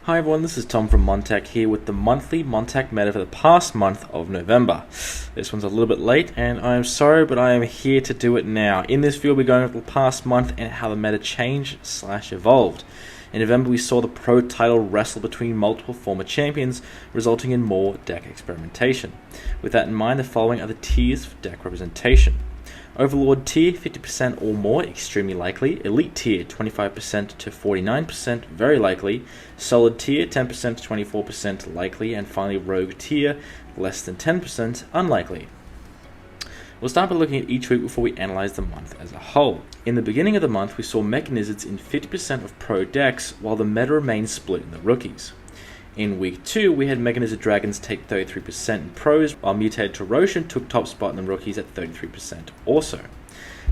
Hi everyone, this is Tom from MonTac here with the monthly MonTac Meta for the past month of November. This one's a little bit late and I am sorry, but I am here to do it now. In this video we're going over the past month and how the meta changed/evolved. In November we saw the pro title wrestle between multiple former champions, resulting in more deck experimentation. With that in mind, the following are the tiers for deck representation. Overlord tier 50% or more, extremely likely. Elite tier 25% to 49%, very likely. Solid tier 10% to 24%, likely. And finally Rogue tier less than 10%, unlikely. We'll start by looking at each week before we analyze the month as a whole. In the beginning of the month we saw Mechanizzards in 50% of pro decks, while the meta remained split in the rookies. In week 2, we had Mechanizzard Dragons take 33% in pros, while Mutated Torosian took top spot in the rookies at 33% also.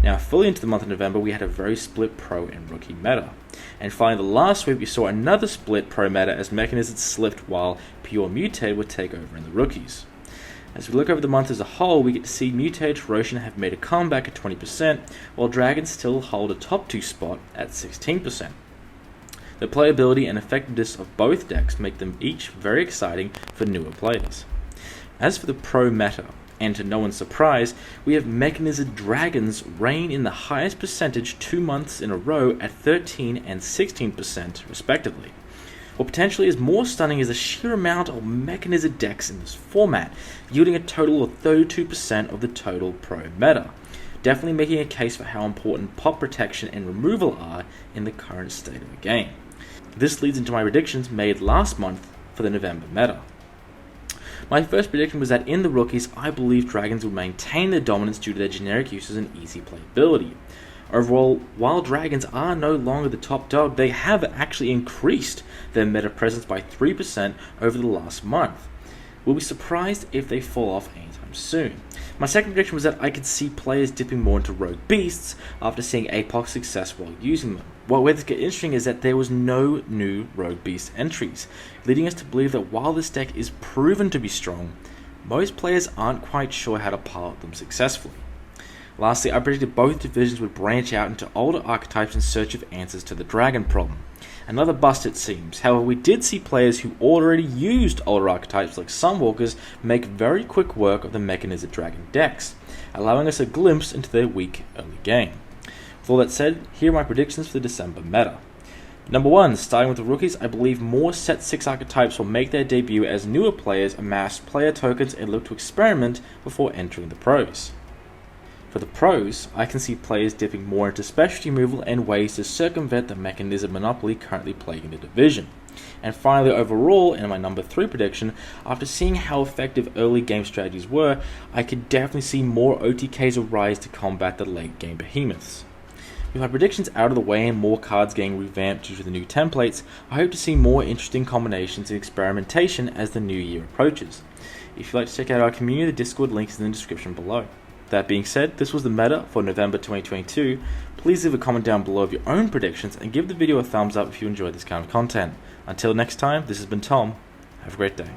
Now, fully into the month of November, we had a very split pro and rookie meta. And finally, the last week, we saw another split pro meta as Mechanizzards slipped while Pure Mutated would take over in the rookies. As we look over the month as a whole, we get to see Mutated Torosian have made a comeback at 20%, while Dragons still hold a top 2 spot at 16%. The playability and effectiveness of both decks make them each very exciting for newer players. As for the pro meta, and to no one's surprise, we have Mechanizzard Dragons reign in the highest percentage 2 months in a row at 13 and 16% respectively. What potentially is more stunning is the sheer amount of Mechanizzard decks in this format, yielding a total of 32% of the total pro meta, definitely making a case for how important pop protection and removal are in the current state of the game. This leads into my predictions made last month for the November meta. My first prediction was that in the rookies, I believe Dragons would maintain their dominance due to their generic uses and easy playability. Overall, while Dragons are no longer the top dog, they have actually increased their meta presence by 3% over the last month. We'll be surprised if they fall off anytime soon. My second prediction was that I could see players dipping more into Rogue Beasts after seeing Apoc's success while using them. Where this gets interesting is that there was no new Rogue Beast entries, leading us to believe that while this deck is proven to be strong, most players aren't quite sure how to pilot them successfully. Lastly, I predicted both divisions would branch out into older archetypes in search of answers to the dragon problem. Another bust it seems. However, we did see players who already used older archetypes like Sunwalkers make very quick work of the Mechanizzard Dragon decks, allowing us a glimpse into their weak early game. With all that said, here are my predictions for the December meta. Number 1, starting with the rookies, I believe more set 6 archetypes will make their debut as newer players amass player tokens and look to experiment before entering the pros. For the pros, I can see players dipping more into specialty removal and ways to circumvent the Mechanizzard monopoly currently plaguing the division. And finally, overall, in my number 3 prediction, after seeing how effective early game strategies were, I could definitely see more OTKs arise to combat the late game behemoths. With my predictions out of the way and more cards getting revamped due to the new templates, I hope to see more interesting combinations and experimentation as the new year approaches. If you'd like to check out our community, the Discord link is in the description below. That being said, this was the meta for November 2022. Please leave a comment down below of your own predictions and give the video a thumbs up if you enjoyed this kind of content. Until next time, this has been Tom. Have a great day.